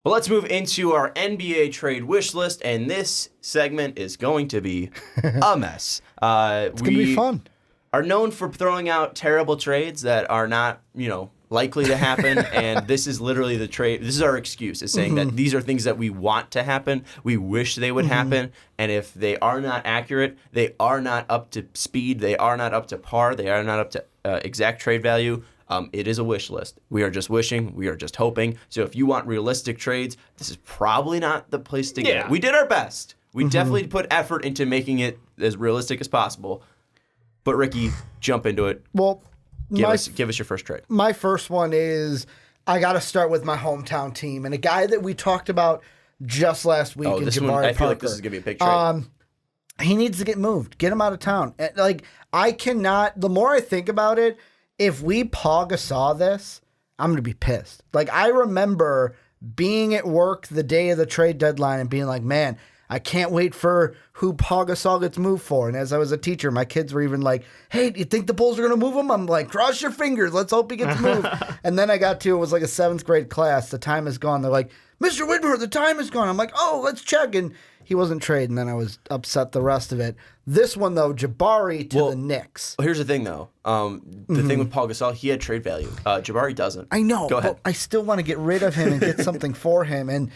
Well, let's move into our NBA trade wish list, and this segment is going to be a mess. It's going to be fun. Are known for throwing out terrible trades that are not, likely to happen, and this is literally the trade. This is our excuse, is saying that these are things that we want to happen, we wish they would happen, and if they are not accurate, they are not up to speed, they are not up to par, they are not up to exact trade value. It is a wish list. We are just wishing. We are just hoping. So if you want realistic trades, this is probably not the place to get. We did our best. We definitely put effort into making it as realistic as possible. But Ricky, jump into it. Well, give us your first trade. My first one is I got to start with my hometown team and a guy that we talked about just last week. This Jabari one, I feel Parker. like this is gonna be a big trade. He needs to get moved. Get him out of town. I cannot. The more I think about it, if we Paul Gasol this, I'm going to be pissed. I remember being at work the day of the trade deadline and being like, man, I can't wait for who Paul Gasol gets moved for. And as I was a teacher, my kids were even like, hey, do you think the Bulls are going to move him? I'm like, cross your fingers. Let's hope he gets moved. And then I got to, it was like a 7th grade class. The time is gone. They're like, Mr. Widmer, the time is gone. I'm like, oh, let's check. And he wasn't traded. And then I was upset the rest of it. This one, though, Jabari to the Knicks. Here's the thing, though. The thing with Paul Gasol, he had trade value. Jabari doesn't. I know. Go ahead. But I still want to get rid of him and get something for him. And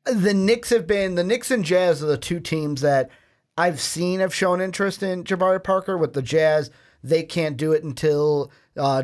the Knicks and Jazz are the two teams that I've seen have shown interest in Jabari Parker. With the Jazz, they can't do it until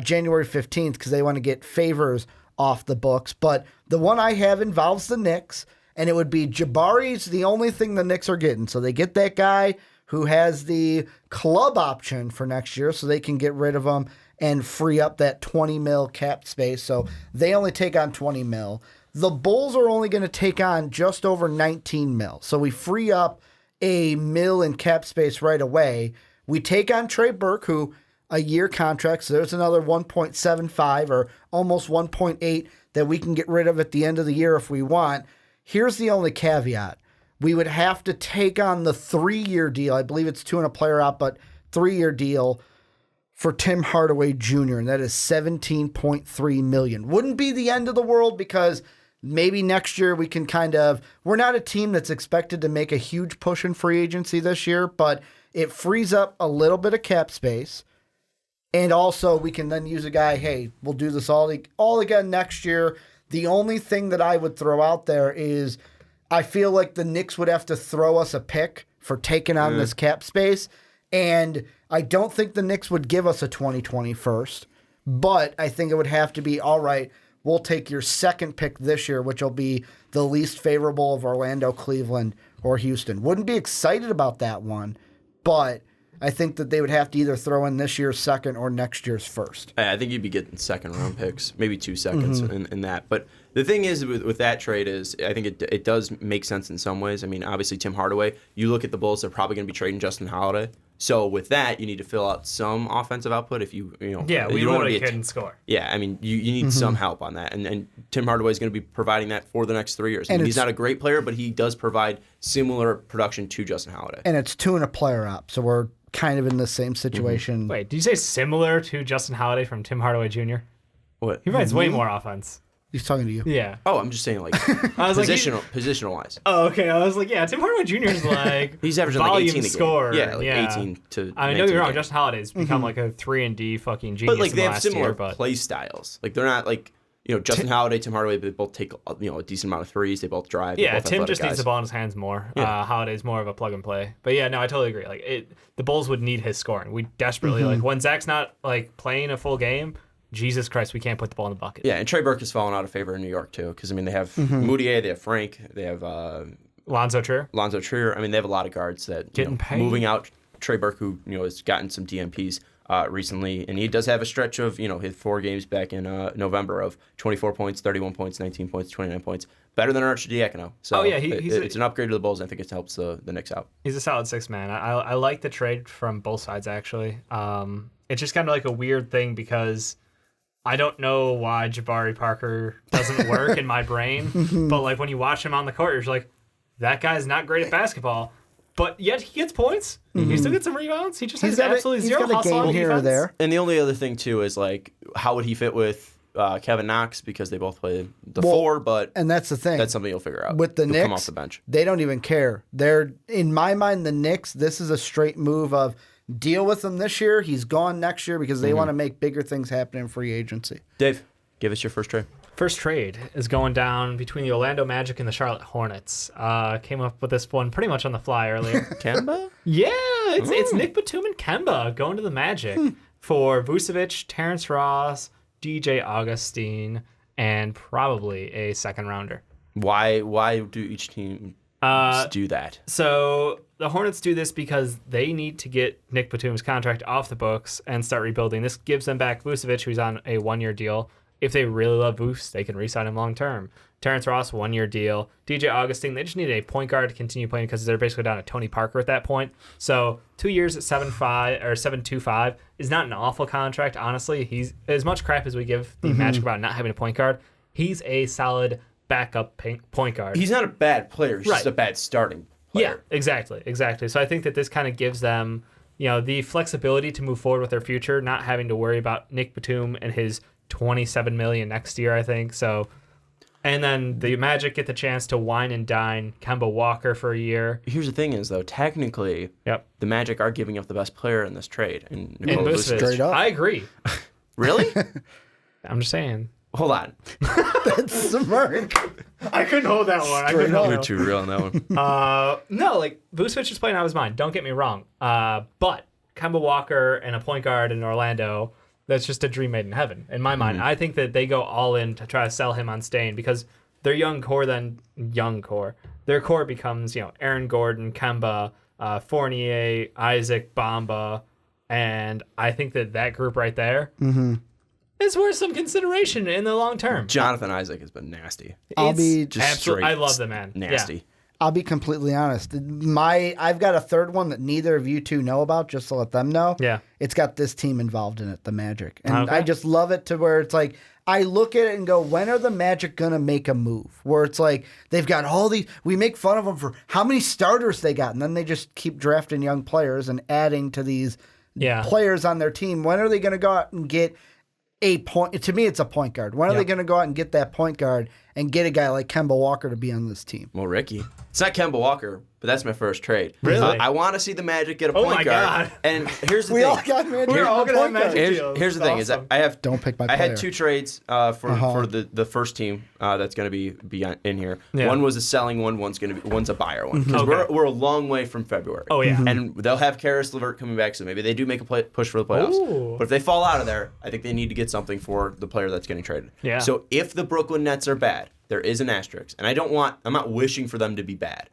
January 15th because they want to get favors off the books. But the one I have involves the Knicks, and it would be Jabari's the only thing the Knicks are getting. So they get that guy who has the club option for next year so they can get rid of him and free up that $20 million cap space. So they only take on $20 million. The Bulls are only going to take on just over $19 million. So we free up $1 million in cap space right away. We take on Trey Burke, who a year contract, so there's another 1.75 or almost 1.8 that we can get rid of at the end of the year if we want. Here's the only caveat. We would have to take on the 3-year deal. I believe it's 2 and a player out, but 3-year deal for Tim Hardaway Jr., and that is $17.3 million. Wouldn't be the end of the world because maybe next year we can we're not a team that's expected to make a huge push in free agency this year, but it frees up a little bit of cap space. And also we can then use a guy, hey, we'll do this all again next year. The only thing that I would throw out there is I feel like the Knicks would have to throw us a pick for taking on this cap space. And I don't think the Knicks would give us a 2020 first, but I think it would have to be, all right, we'll take your second pick this year, which will be the least favorable of Orlando, Cleveland, or Houston. Wouldn't be excited about that one, but I think that they would have to either throw in this year's second or next year's first. I think you'd be getting second-round picks, maybe 2 seconds in that. But the thing is with that trade is I think it does make sense in some ways. I mean, obviously, Tim Hardaway, you look at the Bulls, they're probably going to be trading Justin Holiday. So with that, you need to fill out some offensive output if you know. Yeah, we literally couldn't score. Yeah, I mean, you need some help on that. And Tim Hardaway is going to be providing that for the next 3 years. And he's not a great player, but he does provide similar production to Justin Holiday. And it's 2 and a player up, so we're kind of in the same situation. Wait, did you say similar to Justin Holiday from Tim Hardaway Jr.? What? He provides way more offense. He's talking to you. Yeah. Oh, I'm just saying, like, positional wise. Oh, okay. I was like, yeah, Tim Hardaway Jr. is like he's averaging volume like 18 a score. game. Yeah, like 18 to. I mean, don't get me wrong. Justin Holiday's become like a 3-and-D fucking genius. But like they have similar but play styles. Like they're not like Justin Holiday, Tim Hardaway. They both take a decent amount of threes. They both drive. Yeah, both Tim just guys. needs the ball in his hands more. Yeah. Holiday's more of a plug and play. But yeah, no, I totally agree. Like the Bulls would need his scoring. We desperately like when Zach's not like playing a full game. Jesus Christ, we can't put the ball in the bucket. Yeah, and Trey Burke has fallen out of favor in New York too, because I mean they have Moutier, they have Frank, they have Lonzo Trier. I mean they have a lot of guards that Getting paid. moving out Trey Burke, who has gotten some DMPs recently, and he does have a stretch of his 4 games back in November of 24 points, 31 points, 19 points, 29 points, better than Archdiakono. So it's an upgrade to the Bulls. And I think it helps the Knicks out. He's a solid 6 man. I like the trade from both sides actually. It's just kind of like a weird thing because I don't know why Jabari Parker doesn't work in my brain, but like when you watch him on the court, you're just like, that guy's not great at basketball, but yet he gets points. He still gets some rebounds. He just has absolutely zero hustle on defense. Here or there. And the only other thing too is like, how would he fit with Kevin Knox because they both play the 4, but and that's the thing. that's something you'll figure out. With the He'll Knicks, come off the bench. they don't even care. They're, in my mind, the Knicks, this is a straight move of deal with him this year. He's gone next year because they want to make bigger things happen in free agency. Dave, give us your first trade. First trade is going down between the Orlando Magic and the Charlotte Hornets. Came up with this one pretty much on the fly earlier. Kemba? Yeah, it's Nick Batum and Kemba going to the Magic for Vucevic, Terrence Ross, DJ Augustine, and probably a second rounder. Why do each team do that? So the Hornets do this because they need to get Nick Batum's contract off the books and start rebuilding. This gives them back Vucevic, who's on a 1-year deal. If they really love Vuce, they can re-sign him long term. Terrence Ross, 1-year deal. DJ Augustine, they just need a point guard to continue playing because they're basically down to Tony Parker at that point. So 2 years at 7.5 or 7.25 is not an awful contract. Honestly, he's as much crap as we give the Magic about not having a point guard. He's a solid backup point guard. He's not a bad player. He's just a bad starting player. Yeah, exactly. So I think that this kind of gives them, the flexibility to move forward with their future, not having to worry about Nick Batum and his $27 million next year, I think. So, and then the Magic get the chance to wine and dine Kemba Walker for a year. Here's the thing is, though, technically, the Magic are giving up the best player in this trade. And Vucevic. Straight up. I agree. Really? I'm just saying. Hold on. That's smirk. I couldn't hold that one. You're too real on that one. No, like, Vucevic is playing out of his mind. Don't get me wrong. But Kemba Walker and a point guard in Orlando, that's just a dream made in heaven, in my mind. I think that they go all in to try to sell him on staying because their young core, their core becomes, Aaron Gordon, Kemba, Fournier, Isaac, Bamba, and I think that group right there is worth some consideration in the long term. Jonathan Isaac has been nasty. I love the man. Nasty. Yeah. I'll be completely honest. I've got a third one that neither of you two know about, just to let them know. Yeah. It's got this team involved in it, the Magic. And Okay. I just love it to where it's like, I look at it and go, when are the Magic going to make a move? Where it's like, they've got all these, we make fun of them for how many starters they got, and then they just keep drafting young players and adding to these players on their team. When are they going to go out and get a point? To me, it's a point guard. When are they going to go out and get that point guard and get a guy like Kemba Walker to be on this team? Well, Ricky. It's not Kemba Walker, but that's my first trade. Really? I want to see the Magic get a point guard. God. And here's the We thing. all got Magic. We're all gonna have point guard. Magic deals. Here's the That's thing is that awesome. I have Don't pick my I had player. 2 trades for the first team that's going to be in here. Yeah. One was a selling one. One's a buyer one. Because Okay. we're a long way from February. Oh, yeah. And they'll have Karis LeVert coming back, so maybe they do make a push for the playoffs. Ooh. But if they fall out of there, I think they need to get something for the player that's getting traded. Yeah. So if the Brooklyn Nets are bad, there is an asterisk, and I'm not wishing for them to be bad,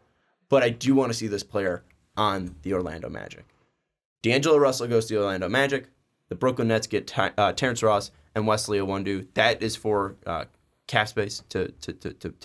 but I do want to see this player on the Orlando Magic. D'Angelo Russell goes to the Orlando Magic. The Brooklyn Nets get Terrence Ross and Wesley Iwundu. That is for cap space to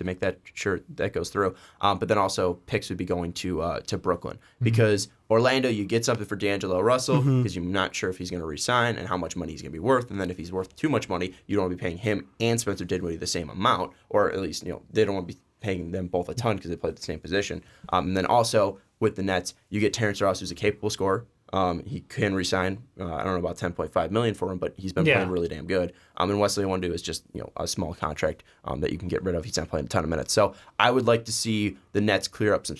make that sure that goes through. But then also picks would be going to Brooklyn because Orlando, you get something for D'Angelo Russell because you're not sure if he's going to resign and how much money he's going to be worth. And then if he's worth too much money, you don't want to be paying him and Spencer Dinwiddie the same amount, or at least they don't want to be paying them both a ton because they play the same position. And then also with the Nets, you get Terrence Ross, who's a capable scorer. He can resign. I don't know about $10.5 million for him, but he's been playing really damn good. And Wesley Iwundu is just a small contract that you can get rid of. He's not playing a ton of minutes. So I would like to see the Nets clear up some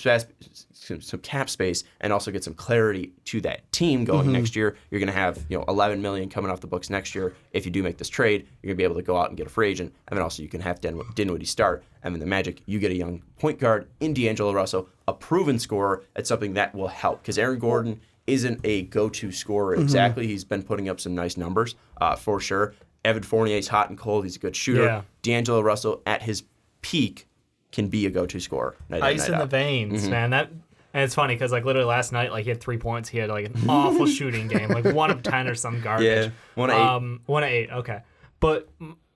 cap space and also get some clarity to that team going next year. You're going to have $11 million coming off the books next year. If you do make this trade, you're going to be able to go out and get a free agent, and then also you can have Dinwiddie start. And then the Magic, you get a young point guard in D'Angelo Russell, a proven scorer. It's something that will help because Aaron Gordon isn't a go-to scorer exactly. He's been putting up some nice numbers for sure. Evan Fournier's hot and cold. He's a good shooter. Yeah. D'Angelo Russell at his peak can be a go-to scorer. Ice in the veins, man. And it's funny because literally last night, he had 3 points. He had an awful shooting game, 1 of 10 or some garbage. Yeah, 1 of 8. 1 of 8. Okay, but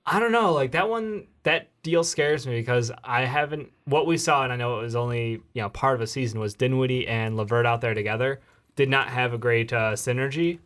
I don't know. That deal scares me because I haven't. What we saw, and I know it was only part of a season, was Dinwiddie and LeVert out there together. Did not have a great synergy.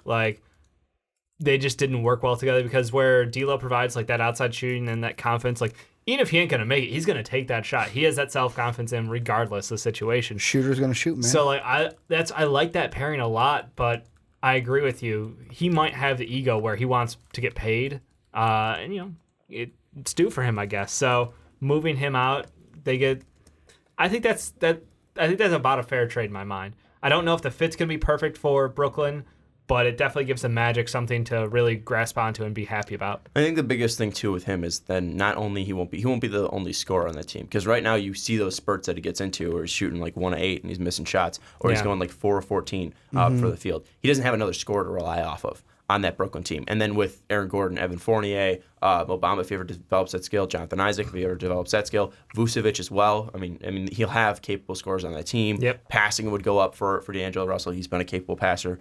They just didn't work well together because where D'Lo provides that outside shooting and that confidence, even if he ain't gonna make it, he's gonna take that shot. He has that self-confidence in regardless of the situation. Shooter's gonna shoot, man. So I like that pairing a lot, but I agree with you. He might have the ego where he wants to get paid, and it's due for him, I guess. So moving him out, they get. I think that's about a fair trade in my mind. I don't know if the fit's gonna be perfect for Brooklyn, but it definitely gives the Magic something to really grasp onto and be happy about. I think the biggest thing too with him is then not only he won't be the only scorer on that team, because right now you see those spurts that he gets into where he's shooting like 1 of 8 and he's missing shots, or he's going like 4 of 14 for the field. He doesn't have another scorer to rely off of on that Brooklyn team. And then with Aaron Gordon, Evan Fournier, Obama, if he ever develops that skill, Jonathan Isaac, if he ever develops that skill, Vucevic as well. I mean, he'll have capable scorers on that team. Yep. Passing would go up for D'Angelo Russell. He's been a capable passer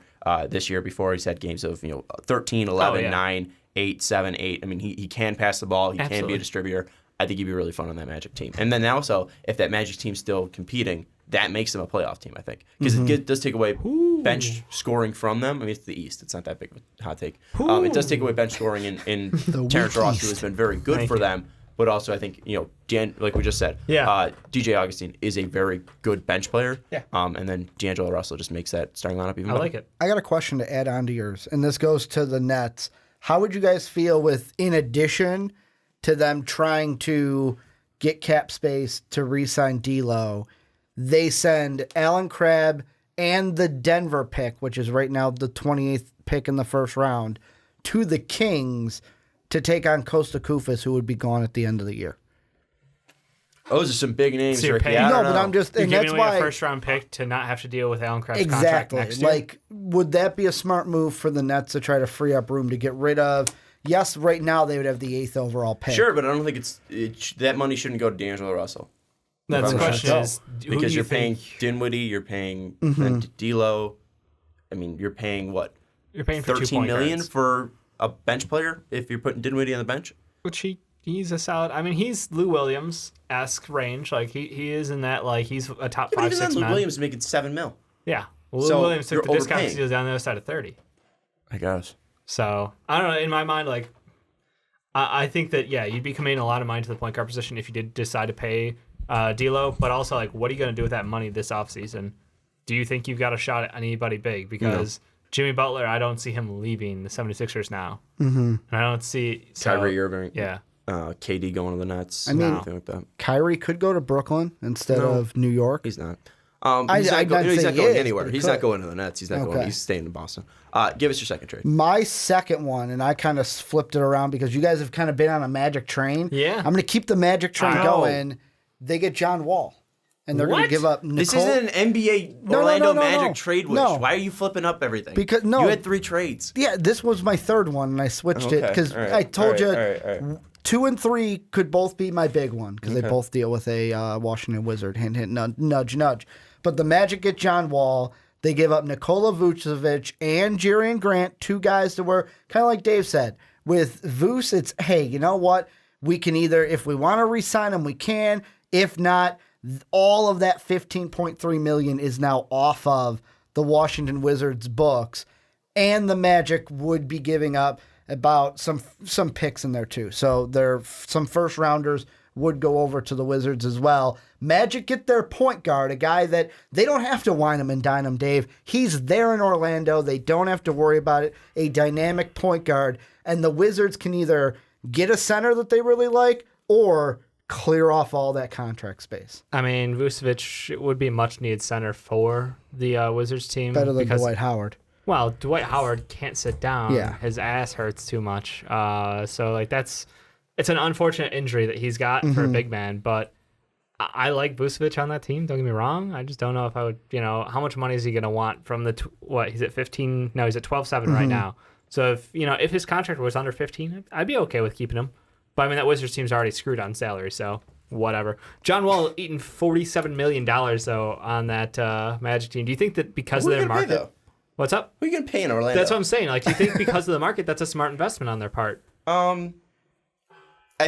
this year before. He's had games of 13, 11, 9, 8, 7, 8. I mean, he can pass the ball. He can be a distributor. I think he'd be really fun on that Magic team. And then also, if that Magic team's still competing, that makes them a playoff team, I think. Because it does take away bench scoring from them. I mean, it's the East. It's not that big of a hot take. It does take away bench scoring in Terrence Ross, who has been very good for them. But also, I think, like we just said, DJ Augustine is a very good bench player. Yeah. And then D'Angelo Russell just makes that starting lineup even better. I like it. I got a question to add on to yours, and this goes to the Nets. How would you guys feel with, in addition to them trying to get cap space to re-sign D'Lo, they send Allen Crabbe and the Denver pick, which is right now the 28th pick in the first round, to the Kings to take on Costa Koufos, who would be gone at the end of the year. Those are some big names, So you're Ricky. paying- I No, don't but know. I'm just, You're and giving that's away why a first-round pick to not have to deal with Allen Crabbe's contract exactly. next year. Like, would that be a smart move for the Nets to try to free up room to get rid of? Yes, right now they would have the 8th overall pick. Sure, but I don't think that money shouldn't go to D'Angelo Russell. That's the I'm question sure. is, who do Because you you're paying think Dinwiddie, you're paying D'Lo. I mean, you're paying what? you're paying for 13 million guards, for a bench player if you're putting Dinwiddie on the bench? which he's a solid. I mean, he's Lou Williams-esque range. Like he is in that. Like he's a top Yeah, but 5, even 6 then, Lou man. Williams is making $7 million. Yeah, well, Lou So, Williams took the you're discount because overpaying. he was on the other side of 30. I guess. So I don't know. In my mind, like I think that you'd be committing a lot of money to the point guard position if you did decide to pay D'Lo. But also, like, what are you going to do with that money this offseason? Do you think you've got a shot at anybody big? Because Jimmy Butler, I don't see him leaving the 76ers now. And I don't see Kyrie Irving. Yeah. KD going to the Nets. I mean- anything like that. Kyrie could go to Brooklyn instead of New York. He's not. I'd He's not say he going is, anywhere. but he He's not could. going to the Nets. He's not going. Okay. He's staying in Boston. Give us your second trade. My second one, and I kind of flipped it around because you guys have kind of been on a Magic train. Yeah. I'm going to keep the Magic train Ow. going. They get John Wall, and they're going to What? give up This Nicole. isn't an NBA No, Orlando no, Magic trade wish. No. Why are you flipping up everything? Because- no. You had 3 trades. Yeah, this was my third one, and I switched it Okay. because All right. I told All you right. All right. 2 and 3 could both be my big one because they both deal with a Washington Wizard. Hint, hint, nudge, nudge. But the Magic get John Wall. They give up Nikola Vucevic and Jerian Grant, 2 guys that were kind of like Dave said. With Vuce, it's, hey, you know what? We can either, if we want to re-sign him, we can. If not, all of that $15.3 million is now off of the Washington Wizards books. And the Magic would be giving up about some picks in there too. So some first rounders would go over to the Wizards as well. Magic get their point guard, a guy that they don't have to wine him and dine him, Dave. He's there in Orlando. They don't have to worry about it. A dynamic point guard. And the Wizards can either get a center that they really like or clear off all that contract space. I mean, Vucevic would be much needed center for the Wizards team. Better than because, Dwight Howard. Well, Dwight Howard can't sit down. Yeah. His ass hurts too much. So like it's an unfortunate injury that he's got for a big man, but I like Vucevic on that team. Don't get me wrong. I just don't know if I would, how much money is he going to want from the, he's at 15. No, he's at 12.7 right now. So if his contract was under 15, I'd be okay with keeping him. But I mean, that Wizards team's already screwed on salary, so whatever. John Wall eating $47 million though on that Magic team. Do you think that because Who of are you their gonna pay, market? though? What's up? Who are you going to pay in Orlando? That's what I'm saying. Like, do you think because of the market, that's a smart investment on their part? I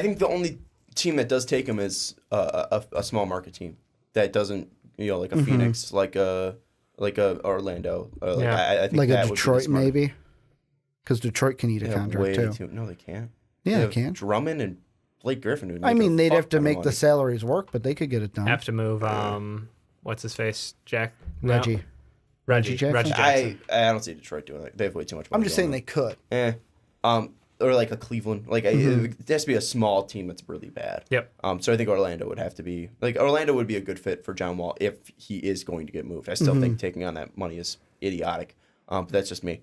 think the only team that does take him is a small market team that doesn't, like a Phoenix, like a Orlando. Yeah. I think Like that a would be the Detroit, smart- maybe? Because Detroit can eat a Yeah, contract way too. No, they can't. Yeah, they have can. Drummond and Blake Griffin. Would I make mean, a they'd fuck have to ton of make the money. salaries work, but they could get it done. Have to move, what's his face? Jack? No. Reggie. Reggie Jackson? Jackson. I don't see Detroit doing that. They have way too much money. I'm just saying they could. or like a Cleveland. Like it has to be a small team that's really bad. Yep. So I think Orlando would have to be Orlando would be a good fit for John Wall if he is going to get moved. I still think taking on that money is idiotic. But that's just me.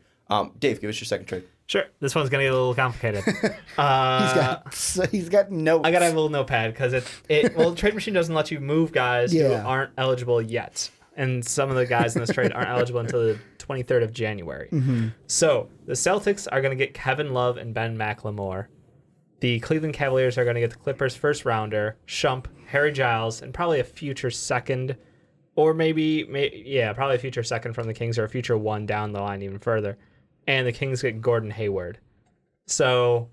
Dave, give us your second trade. Sure. This one's gonna get a little complicated. He's got notes. I gotta have a little notepad because the trade machine doesn't let you move guys who aren't eligible yet. And some of the guys in this trade aren't eligible until the 23rd of January. So the Celtics are going to get Kevin Love and Ben McLemore. The Cleveland Cavaliers are going to get the Clippers' first rounder, Shump, Harry Giles, and probably a future second, or probably a future second from the Kings or a future one down the line even further. And the Kings get Gordon Hayward. So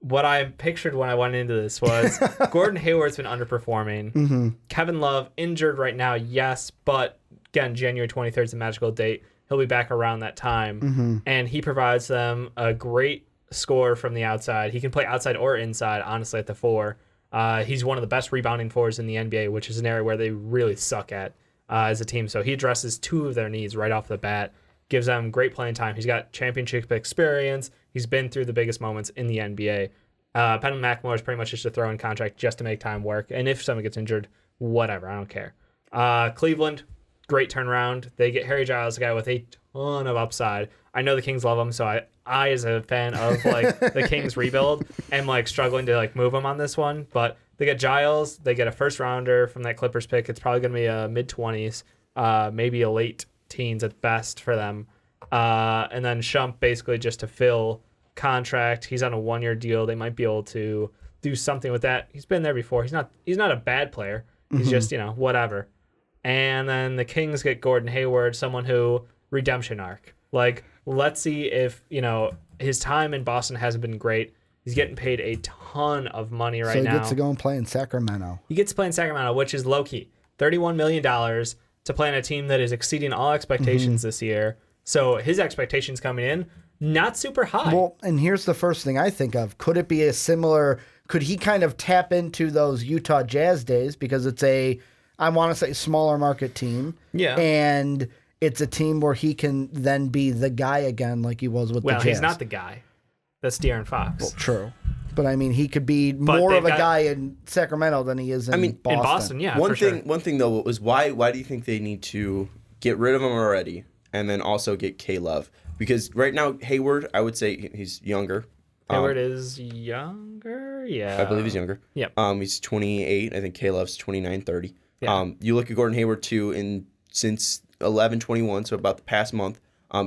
what I pictured when I went into this was Gordon Hayward's been underperforming. Kevin Love injured right now, yes, but again, January 23rd is the magical date. He'll be back around that time. And he provides them a great score from the outside. He can play outside or inside, honestly, at the 4. He's one of the best rebounding 4s in the NBA, which is an area where they really suck at as a team. So he addresses 2 of their needs right off the bat, gives them great playing time. He's got championship experience. He's been through the biggest moments in the NBA. Ben McLemore is pretty much just a throw-in contract just to make time work. And if someone gets injured, whatever, I don't care. Cleveland, great turnaround. They get Harry Giles, a guy with a ton of upside. I know the Kings love him, so I as a fan of the Kings rebuild, am struggling to move him on this one. But they get Giles, they get a first rounder from that Clippers pick. It's probably going to be a mid-20s, maybe a late teens at best for them. And then Shump basically just to fill contract. He's on a 1-year deal. They might be able to do something with that. He's been there before. He's not a bad player. He's just, whatever. And then the Kings get Gordon Hayward, someone who redemption arc. Let's see if, his time in Boston hasn't been great. He's getting paid a ton of money right now. So he gets to go and play in Sacramento. He gets to play in Sacramento, which is low-key. $31 million to play on a team that is exceeding all expectations this year. So his expectations coming in, not super high. Well, and here's the first thing I think of. Could it be could he kind of tap into those Utah Jazz days? Because it's I want to say smaller market team. Yeah. And it's a team where he can then be the guy again like he was with the Jazz. Well, he's not the guy. That's De'Aaron Fox. Well, true. But I mean, he could be more of a guy in Sacramento than he is in Boston. In Boston, yeah, One sure. thing though was why do you think they need to get rid of him already and then also get K-Love? Because right now Hayward, I would say he's younger. Hayward is younger, yeah. I believe he's younger. Yep. He's 28. I think K-Love's 29, 30. Yeah. You look at Gordon Hayward too, since 11-21, so about the past month,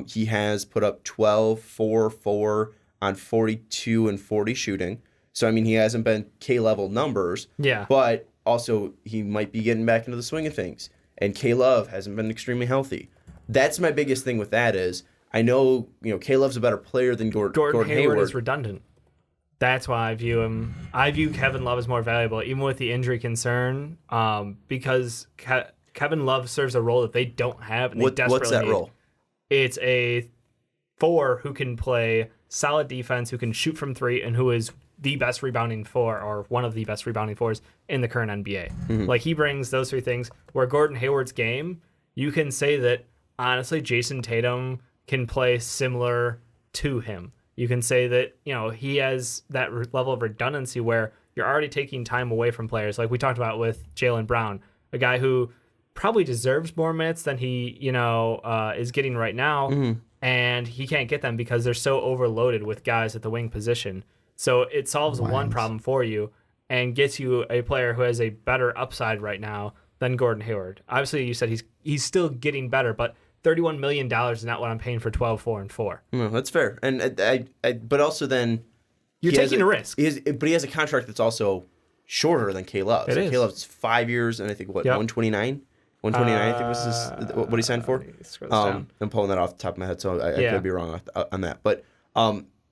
he has put up 12, 4, 4 on 42 and 40 shooting. So, I mean, he hasn't been K-level numbers. Yeah. But also, he might be getting back into the swing of things. And K-Love hasn't been extremely healthy. That's my biggest thing with that is, I know, K-Love's a better player than Gordon Hayward is redundant. That's why I view him. I view Kevin Love as more valuable, even with the injury concern, because Kevin Love serves a role that they don't have, and they desperately what's that need. role? It's a 4 who can play solid defense, who can shoot from 3, and who is the best rebounding 4 or one of the best rebounding 4s in the current NBA. Mm-hmm. He brings those 3 things. Where Gordon Hayward's game, you can say that honestly, Jason Tatum can play similar to him. You can say that, he has that level of redundancy where you're already taking time away from players. Like we talked about with Jaylen Brown, a guy who probably deserves more minutes than he, is getting right now. And he can't get them because they're so overloaded with guys at the wing position. So it solves one problem for you and gets you a player who has a better upside right now than Gordon Hayward. Obviously, you said he's still getting better, but $31 million is not what I'm paying for 12, 4, and 4. No, that's fair. And but also then you're taking a risk. But he has a contract that's also shorter than K-Love. So K-Love's 5 years, and I think 129. 129, I think was what he signed for. I'm pulling that off the top of my head, so I could be wrong on that. But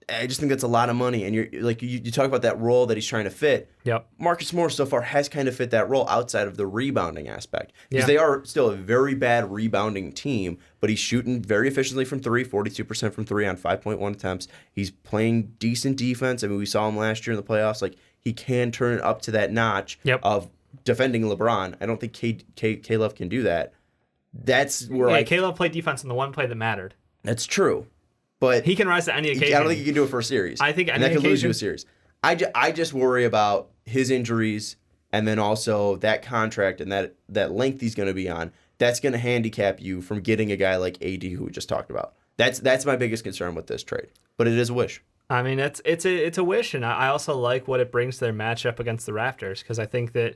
I just think that's a lot of money, and you talk about that role that he's trying to fit. Yep. Marcus Morris so far has kind of fit that role outside of the rebounding aspect because they are still a very bad rebounding team, but he's shooting very efficiently from 3, 42% from 3 on 5.1 attempts. He's playing decent defense. I mean, we saw him last year in the playoffs. He can turn it up to that notch of defending LeBron. I don't think K-Love can do that. That's where K-Love played defense in the one play that mattered. That's true. but he can rise to any occasion. I don't think he can do it for a series. I think and that could lose you a series. I just worry about his injuries and then also that contract and that length he's going to be on. That's going to handicap you from getting a guy like AD who we just talked about. That's my biggest concern with this trade. But it is a wish. I mean, it's a wish, and I also like what it brings to their matchup against the Raptors because I think that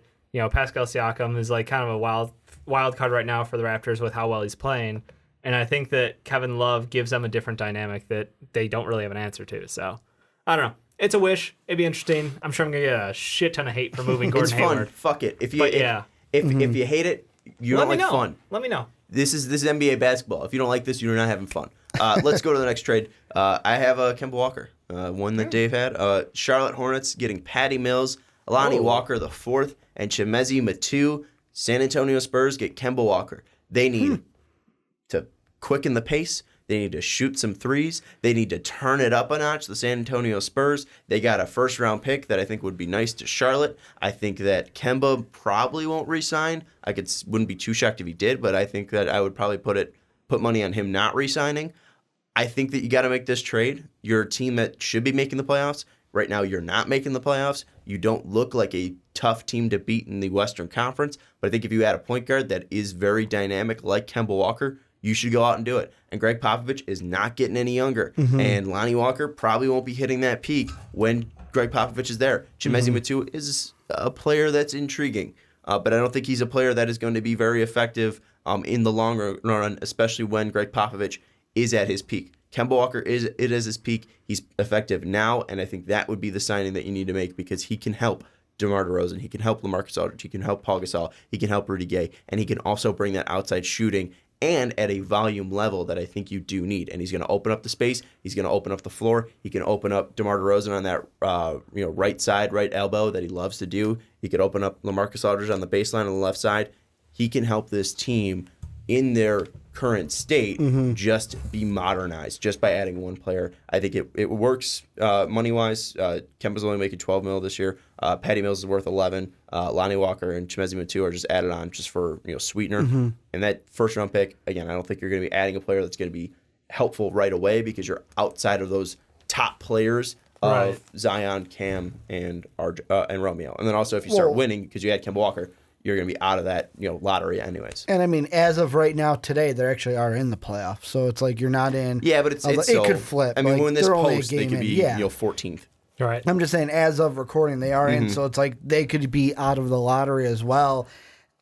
Pascal Siakam is like kind of a wild card right now for the Raptors with how well he's playing, and I think that Kevin Love gives them a different dynamic that they don't really have an answer to. So I don't know. It's a wish. It'd be interesting. I'm sure I'm gonna get a shit ton of hate for moving Gordon Hayward. It's fun. Fuck it. If you hate it, you don't like fun. Let me know. This is NBA basketball. If you don't like this, you're not having fun. Let's go to the next trade. I have Kemba Walker, one that Dave had. Charlotte Hornets getting Patty Mills, Lonnie Walker the fourth, and Chimezie Metu. San Antonio Spurs get Kemba Walker. They need to quicken the pace. They need to shoot some threes. They need to turn it up a notch. The San Antonio Spurs, they got a first-round pick that I think would be nice to Charlotte. I think that Kemba probably won't re-sign. Wouldn't be too shocked if he did, but I think that I would probably put money on him not re-signing. I think that you got to make this trade. You're a team that should be making the playoffs. Right now, you're not making the playoffs. You don't look like a tough team to beat in the Western Conference. But I think if you add a point guard that is very dynamic like Kemba Walker, you should go out and do it. And Greg Popovich is not getting any younger. And Lonnie Walker probably won't be hitting that peak when Greg Popovich is there. Chimezie Metu is a player that's intriguing. But I don't think he's a player that is going to be very effective in the long run, especially when Greg Popovich is at his peak. Kemba Walker is his peak. He's effective now, and I think that would be the signing that you need to make because he can help DeMar DeRozan. He can help LaMarcus Aldridge. He can help Paul Gasol. He can help Rudy Gay, and he can also bring that outside shooting and at a volume level that I think you do need. And he's going to open up the space. He's going to open up the floor. He can open up DeMar DeRozan on that right side, right elbow that he loves to do. He could open up LaMarcus Aldridge on the baseline on the left side. He can help this team in their current state just be modernized just by adding one player. I think it works money-wise. Kemba's only making $12 million this year. Patty Mills is worth 11. Lonnie Walker and Chimezie Metu are just added on just for sweetener. And that first-round pick, again, I don't think you're going to be adding a player that's going to be helpful right away because you're outside of those top players of Zion, Cam, and Romeo. And then also if you start winning because you add Kemba Walker, you're going to be out of that lottery anyways. And I mean, as of right now, today, they actually are in the playoffs. So it's like you're not in. Yeah, but it could flip. I mean, when this post, they could be 14th. Right. I'm just saying, as of recording, they are in. So it's like they could be out of the lottery as well.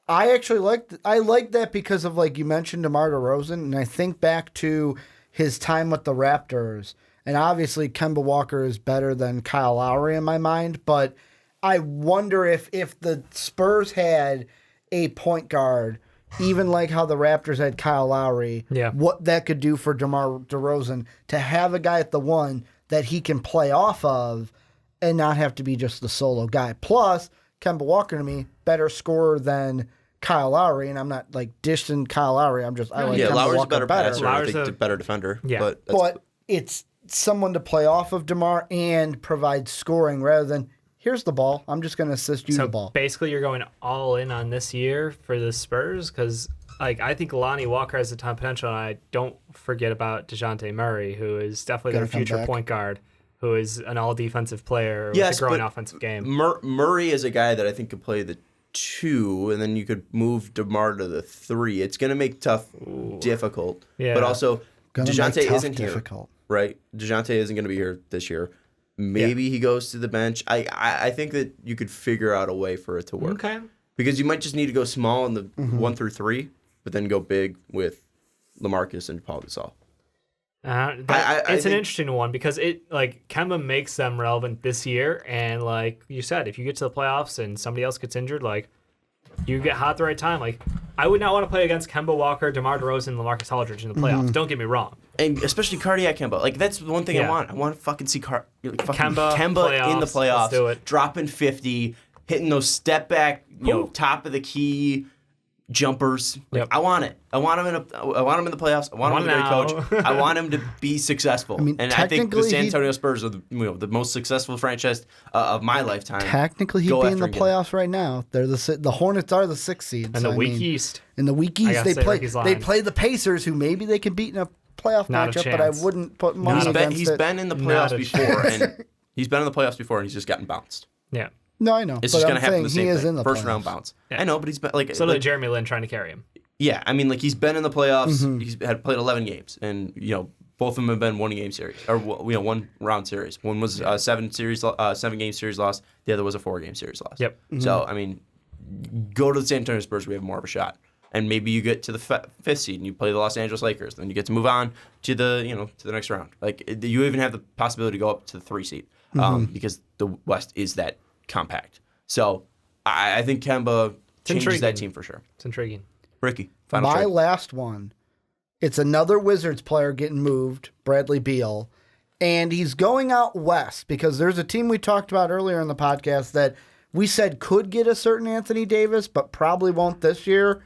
I actually like that because of, like you mentioned, DeMar DeRozan. And I think back to his time with the Raptors. And obviously, Kemba Walker is better than Kyle Lowry in my mind. But I wonder if the Spurs had a point guard, even like how the Raptors had Kyle Lowry, what that could do for DeMar DeRozan to have a guy at the one that he can play off of and not have to be just the solo guy. Plus, Kemba Walker to me, better scorer than Kyle Lowry, and I'm not like dishing Kyle Lowry. I like Kemba Lowry's Walker a better passer. I think a better defender. Yeah. But it's someone to play off of DeMar and provide scoring rather than here's the ball. I'm just going to assist you the ball. Basically, you're going all in on this year for the Spurs because I think Lonnie Walker has a ton of potential, and I don't forget about DeJounte Murray, who is definitely their future point guard, who is an all-defensive player with a growing offensive game. Murray is a guy that I think could play the 2, and then you could move DeMar to the 3. It's going to make tough difficult. Yeah. But also, DeJounte isn't difficult. Here. Right? DeJounte isn't going to be here this year. Maybe he goes to the bench. I think that you could figure out a way for it to work. Okay. Because you might just need to go small in the 1 through 3, but then go big with LaMarcus and Paul Gasol. It's an interesting one because Kemba makes them relevant this year, and like you said, if you get to the playoffs and somebody else gets injured, like you get hot at the right time. Like I would not want to play against Kemba Walker, DeMar DeRozan, and LaMarcus Aldridge in the playoffs. Don't get me wrong. And especially cardiac Kemba. Like that's the one thing I want. I want to fucking see Kemba in the playoffs. Let's do it. Dropping 50, hitting those step back, top of the key jumpers. I want it. I want him in the playoffs. I want him to be a coach. I want him to be successful. I think the San Antonio Spurs are the most successful franchise of my lifetime. Technically, he'd be in the playoffs right now. They're the Hornets are the 6th seeds. And the weak East. In the weak East, they play the Pacers, who maybe they can beat in a playoff Not a matchup, but I chance. wouldn't put money against He's it. been in the Not playoffs a before, and he's been in the playoffs before, and he's just gotten bounced. Yeah. No, I know. It's but just I'm going to happen saying the he same is thing. in the First playoffs. round bounce. Yeah. I know, but he's been like So like Jeremy Lin trying to carry him. Yeah, I mean, like he's been in the playoffs. He's had played 11 games, and both of them have been one-game series or one-round series. One was a 7-game series loss. The other was a 4-game series loss. Yep. So I mean, go to the San Antonio Spurs. We have more of a shot, and maybe you get to the fifth seed and you play the Los Angeles Lakers. Then you get to move on to the to the next round. Like you even have the possibility to go up to the 3 seed because the West is that compact. So I think Kemba changes that team for sure. It's intriguing. Ricky, final My trade. last one, it's another Wizards player getting moved, Bradley Beal, and he's going out west because there's a team we talked about earlier in the podcast that we said could get a certain Anthony Davis, but probably won't this year.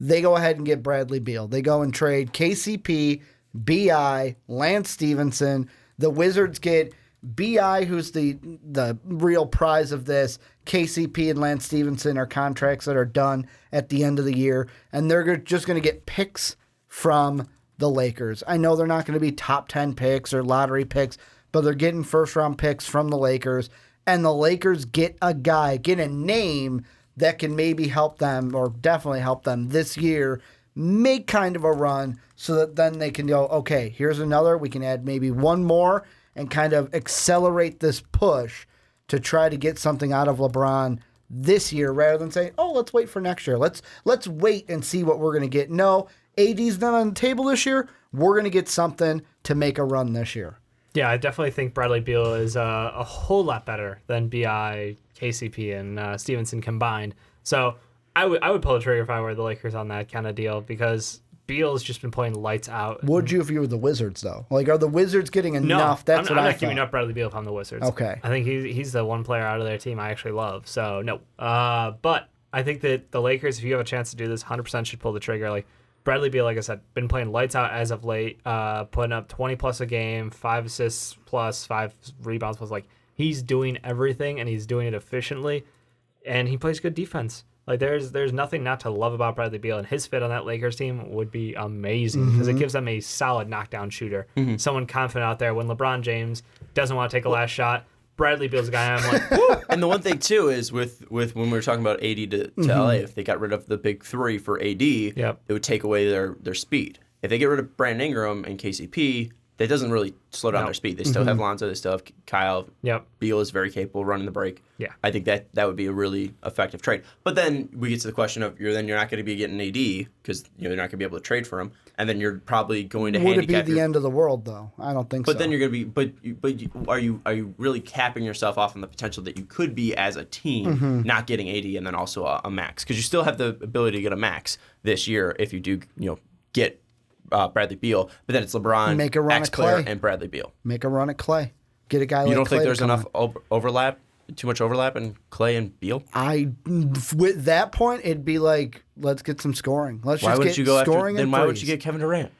They go ahead and get Bradley Beal. They go and trade KCP, BI, Lance Stevenson. The Wizards get BI, who's the real prize of this. KCP and Lance Stevenson are contracts that are done at the end of the year, and they're just going to get picks from the Lakers. I know they're not going to be top 10 picks or lottery picks, but they're getting first-round picks from the Lakers, and the Lakers get a name that can maybe help them or definitely help them this year make kind of a run so that then they can go, okay, here's another. We can add maybe one more and kind of accelerate this push to try to get something out of LeBron this year rather than saying, oh, let's wait for next year. Let's wait and see what we're going to get. No, AD's not on the table this year. We're going to get something to make a run this year. Yeah, I definitely think Bradley Beal is a whole lot better than BI, KCP, and Stevenson combined. So I would pull the trigger if I were the Lakers on that kind of deal because Beal's just been playing lights out. Would you if you were the Wizards, though? Like, are the Wizards getting enough? That's I'm what I not giving thought. up Bradley Beal if I'm the Wizards. Okay. I think he's the one player out of their team I actually love. So, no. But I think that the Lakers, if you have a chance to do this, 100% should pull the trigger. Like, Bradley Beal, like I said, been playing lights out as of late, putting up 20-plus a game, 5 assists plus, 5 rebounds plus. Like, he's doing everything, and he's doing it efficiently, and he plays good defense. Like, there's nothing not to love about Bradley Beal, and his fit on that Lakers team would be amazing because it gives them a solid knockdown shooter. Someone confident out there. When LeBron James doesn't want to take a last shot, Bradley Beal's a guy I'm like, woo! And the one thing, too, is with when we were talking about AD to LA, if they got rid of the big 3 for AD, it would take away their speed. If they get rid of Brandon Ingram and KCP, that doesn't really slow down their speed. They still have Lonzo, they still have Kyle. Beal is very capable of running the break. Yeah. I think that would be a really effective trade. But then we get to the question of you're not going to be getting AD because you're not going to be able to trade for him, and then you're probably going to Would it handicap be the end of the world, though? I don't think so. But then you're going to be. But are you really capping yourself off on the potential that you could be as a team not getting AD and then also a max because you still have the ability to get a max this year if you do get Bradley Beal, but then it's LeBron, Make a run X at player, Clay. and Bradley Beal. Make a run at Clay. Get a guy like Clay. You don't think there's to come enough overlap, too much overlap in Clay and Beal? With that point, it'd be like, let's get some scoring. Let's Why just would get you go after? scoring Then and why would threes. you get Kevin Durant?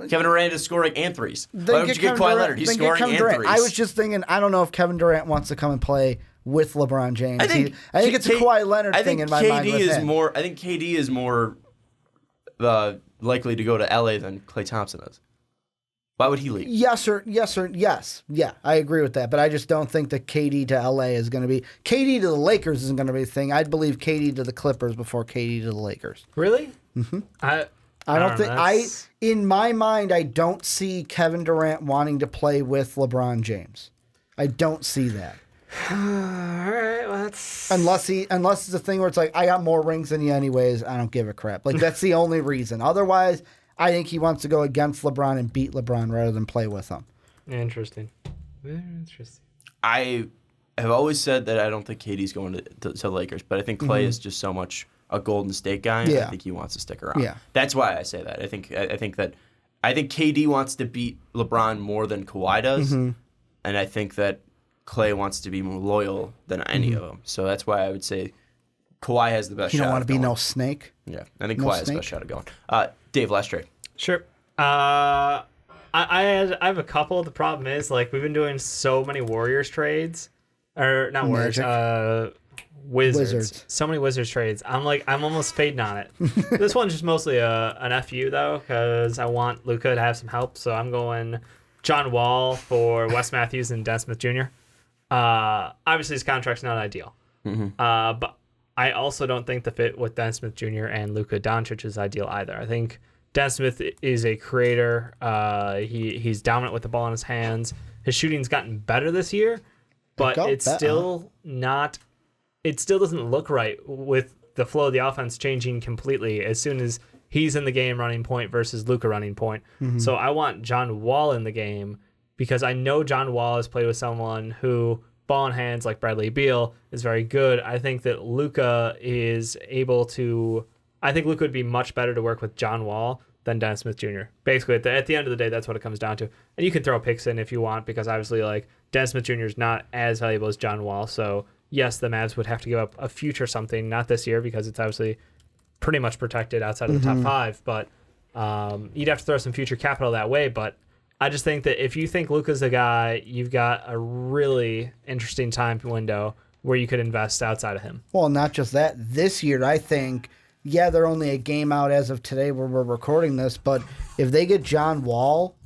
Kevin Durant is scoring and threes. Then Why would you get Kawhi Leonard? He's scoring and threes. I was just thinking, I don't know if Kevin Durant wants to come and play with LeBron James. I think it's a Kawhi Leonard thing in my mind with him. I think KD is more likely to go to LA than Klay Thompson is. Why would he leave? Yes. Yeah, I agree with that. But I just don't think that KD to LA is going to be... KD to the Lakers isn't going to be a thing. I'd believe KD to the Clippers before KD to the Lakers. Really? Mm-hmm. I don't think... In my mind, I don't see Kevin Durant wanting to play with LeBron James. I don't see that. All right, well, that's... Unless it's a thing where it's like, I got more rings than you anyways, I don't give a crap. Like, that's the only reason. Otherwise... I think he wants to go against LeBron and beat LeBron rather than play with him. Interesting. Very interesting. I have always said that I don't think KD's going to the Lakers, but I think Klay is just so much a Golden State guy. Yeah. I think he wants to stick around. Yeah. That's why I say that. I think KD wants to beat LeBron more than Kawhi does, and I think that Klay wants to be more loyal than any of them. So that's why I would say Kawhi has the best shot. You don't want to be going. no snake? Yeah, I think Kawhi has the best shot of going. Dave, last trade. Sure. I have a couple. The problem is, like, we've been doing so many Warriors trades. Or, not Warriors. Wizards. So many Wizards trades. I'm almost fading on it. This one's just mostly an FU though, because I want Luka to have some help. So I'm going John Wall for Wes Matthews and Dennis Smith Jr. Obviously his contract's not ideal, but I also don't think the fit with Dennis Smith Jr. and Luka Doncic is ideal either. I think Dennis Smith is a creator. He's dominant with the ball in his hands. His shooting's gotten better this year, but it's still not. It still doesn't look right with the flow of the offense changing completely as soon as he's in the game running point versus Luka running point. So I want John Wall in the game because I know John Wall has played with someone who, ball in hands like Bradley Beal, is very good. I think that Luka is able to. I think Luka would be much better to work with John Wall than Dennis Smith Jr. Basically, at the end of the day, that's what it comes down to. And you can throw picks in if you want because obviously, like Dennis Smith Jr. is not as valuable as John Wall, so. Yes, the Mavs would have to give up a future something, not this year because it's obviously pretty much protected outside of the top 5, but you'd have to throw some future capital that way. But I just think that if you think Luka's the guy, you've got a really interesting time window where you could invest outside of him. Well, not just that. This year, I think, they're only a game out as of today where we're recording this, but if they get John Wall,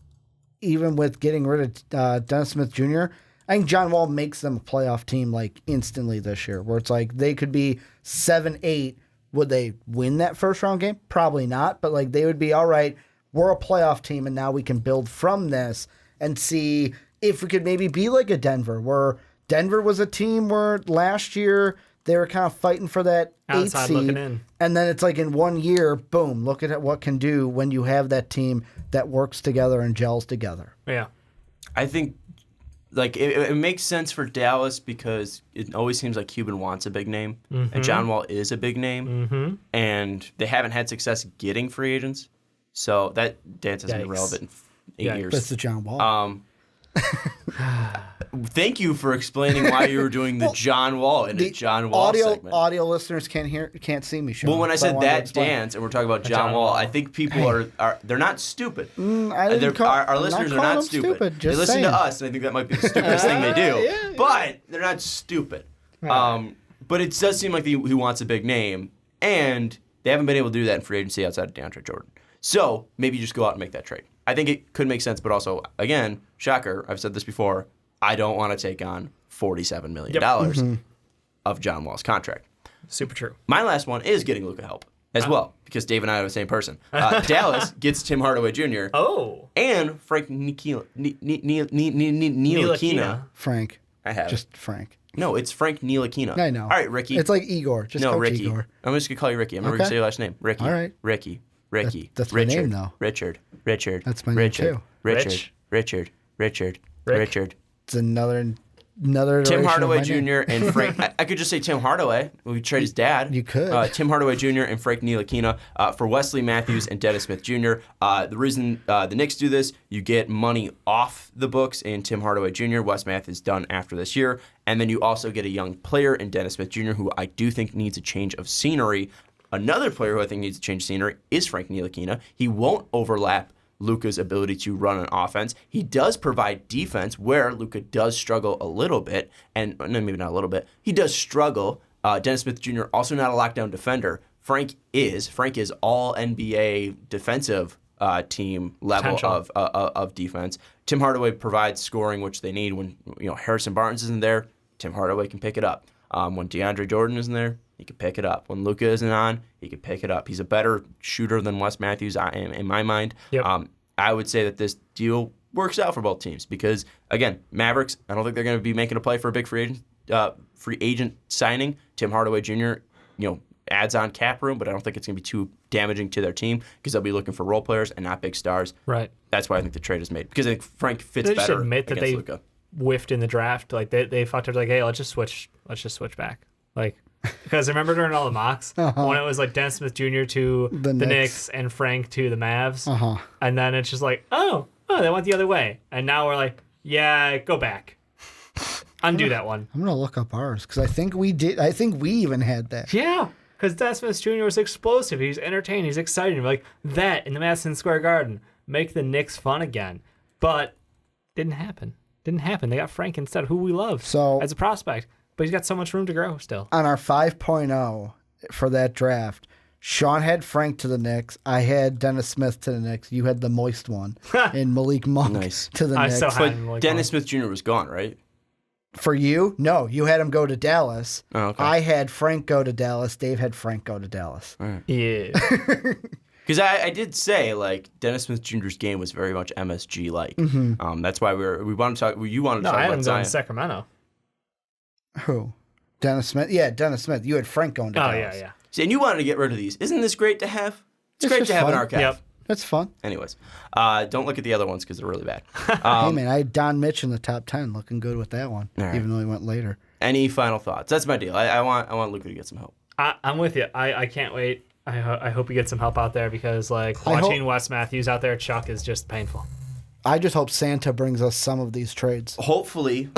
even with getting rid of Dennis Smith Jr., I think John Wall makes them a playoff team like instantly this year, where it's like they could be 7-8. Would they win that first round game? Probably not, but like they would be all right. We're a playoff team, and now we can build from this and see if we could maybe be like a Denver, where Denver was a team where last year they were kind of fighting for that outside 8 seed, looking in. And then it's like in 1 year, boom! Look at what can do when you have that team that works together and gels together. Yeah, I think. Like, it makes sense for Dallas because it always seems like Cuban wants a big name, and John Wall is a big name, and they haven't had success getting free agents. So that dance has been relevant in 8 years. That's the John Wall. Thank you for explaining why you were doing the John Wall in a John Wall segment. Audio listeners can't see me. Sean, well, when I said that dance and we're talking about John Wall, I think people are they're not stupid. Our listeners are not stupid. They listen to us, and I think that might be the stupidest thing they do. But they're not stupid. But it does seem like he wants a big name, and they haven't been able to do that in free agency outside of DeAndre Jordan. So maybe you just go out and make that trade. I think it could make sense, but also, again, shocker, I've said this before, I don't want to take on $47 million of John Wall's contract. Super true. My last one is getting Luka help as well, because Dave and I are the same person. Dallas gets Tim Hardaway Jr. And Frank Ntilikina. Frank. I have just Frank. No, it's Frank Ntilikina. I know. All right, Ricky. It's like Igor. Just no, Coach Ricky. Igor. I'm just going to call you Ricky. I'm never going to say your last name. Ricky. All right. Ricky. That's Richard. my name, though. Richard. That's my name, too. Richard. It's another Tim Hardaway Jr. and Frank. I could just say Tim Hardaway. We could trade his dad. You could. Tim Hardaway Jr. and Frank Ntilikina for Wesley Matthews and Dennis Smith Jr. The reason the Knicks do this, you get money off the books in Tim Hardaway Jr. Wes Matthews done after this year. And then you also get a young player in Dennis Smith Jr. who I do think needs a change of scenery. Another player who I think needs to change scenery is Frank Ntilikina. He won't overlap Luka's ability to run an offense. He does provide defense where Luka does struggle a little bit, and maybe not a little bit. He does struggle. Dennis Smith Jr. also not a lockdown defender. Frank is all NBA defensive team level of defense. Tim Hardaway provides scoring, which they need when Harrison Barnes isn't there. Tim Hardaway can pick it up. When DeAndre Jordan isn't there, he can pick it up. When Luka isn't on, he can pick it up. He's a better shooter than Wes Matthews in my mind. Yep. I would say that this deal works out for both teams because, again, Mavericks, I don't think they're going to be making a play for a big free agent signing. Tim Hardaway Jr., adds on cap room, but I don't think it's going to be too damaging to their team because they'll be looking for role players and not big stars. Right. That's why I think the trade is made because I think Frank fits they better just admit that they Luka. Whiffed in the draft. Like they fucked up. Like, hey, let's just switch back. Like, because remember during all the mocks when it was like Dennis Smith Jr. to the Knicks and Frank to the Mavs, and then it's just like, oh, they went the other way, and now we're like, yeah, go back, undo that one. I'm gonna look up ours because I think we did. I think we even had that. Yeah, because Dennis Smith Jr. was explosive. He's entertaining. He's exciting. Like that in the Madison Square Garden, make the Knicks fun again, but didn't happen. They got Frank instead, who we love as a prospect. but he's got so much room to grow still. On our 5.0 for that draft, Sean had Frank to the Knicks. I had Dennis Smith to the Knicks. You had the moist one. And Malik Monk to the Knicks. But Dennis Smith Jr. was gone, right? For you? No, you had him go to Dallas. Oh, okay. I had Frank go to Dallas. Dave had Frank go to Dallas. All right. Yeah. Because I did say, like, Dennis Smith Jr.'s game was very much MSG-like. That's why we wanted to talk. You wanted to talk I had about him Zion. going to Sacramento. Who? Dennis Smith? Yeah, Dennis Smith. You had Frank going to Dallas. Oh, yeah. See, and you wanted to get rid of these. Isn't this great to have? It's This great is to have fun. in our calf. Yep. That's fun. Anyways, don't look at the other ones because they're really bad. Hey, man, I had Don Mitch in the top 10, looking good with that one, right. even though he went later. Any final thoughts? That's my deal. I want Luka to get some help. I'm with you. I can't wait. I hope he gets some help out there because, like, watching Wes Matthews out there, Chuck, is just painful. I just hope Santa brings us some of these trades. Hopefully,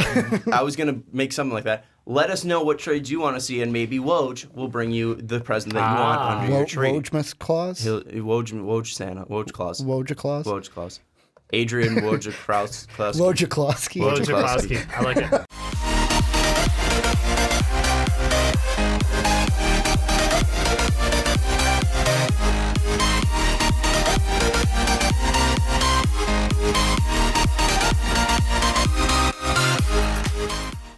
I was going to make something like that. Let us know what trades you want to see, and maybe Woj will bring you the present that you want under your trade. Wojmas clause? Woj Santa. Woj clause. Woj clause? Woj clause. Adrian Woj Kraus. Wojciechowski. Wojciechowski. I like it.